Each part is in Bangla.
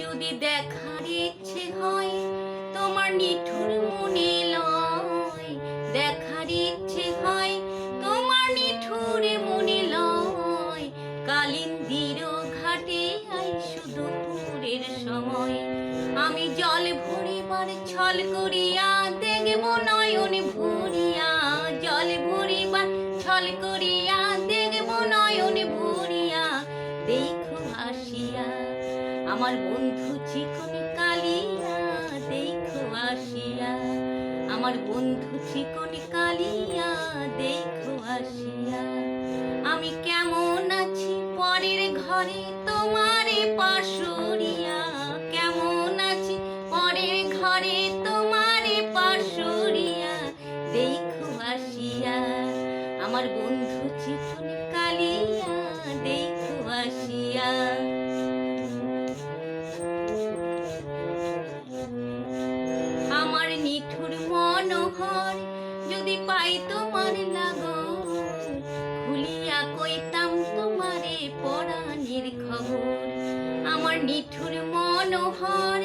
যদি দেখার ইচ্ছে হয় তোমার নিঠুর মনে লয়, দেখার ইচ্ছে হয় তোমার নিঠুর মনে লয়, কালিন্দির ঘাটে আই শুধু পুরের সময়। আমি জল ভরিবার ছল করিয়া দেখব নয়ন ভরিয়া, জল ভরিবার ছল করিয়া দেখব নয়ন ভরিয়া, দেখো আসিয়া আমার বন্ধু চিকন কালিয়া, দেখো আসিয়া আমার বন্ধু চিকন কালিয়া, দেখো আসিয়া। আমি কেমন আছি পরের ঘরে তোমারে পাশরিয়া, কেমন আছি পরের ঘরে তোমারে পাশরিয়া, দেখো আসিয়া আমার বন্ধু চিকন কালিয়া, দেখো আসিয়া। আমার নিঠুর মনোহর যদি পাই তোমার লাগন, খুলিয়া কইতাম তোমারে পরাণের খবর। আমার নিঠুর মনোহর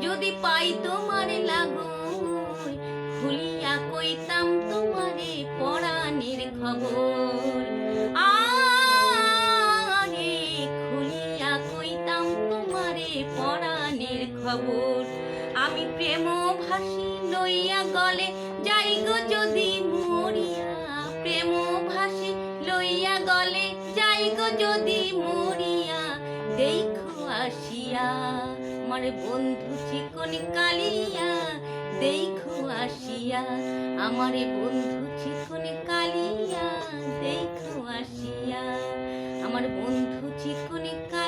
যদি পাই তোমার লাগন, খুলিয়া কইতাম তোমারে পরাণের খবর। আরে খুলিয়া কইতাম তোমারে পরাণের খবর। আমি প্রেম ভাসি লইয়া গলে যাই গো যদি মরিয়া, প্রেম ভাসি লইয়া গলে যাই গো যদি মরিয়া, দেখো আসিয়া আমার বন্ধু চিকন কালিয়া, দেখো আসিয়া আমার বন্ধু চিকন কালিয়া, দেখো আসিয়া আমার বন্ধু চিকন কালিয়া।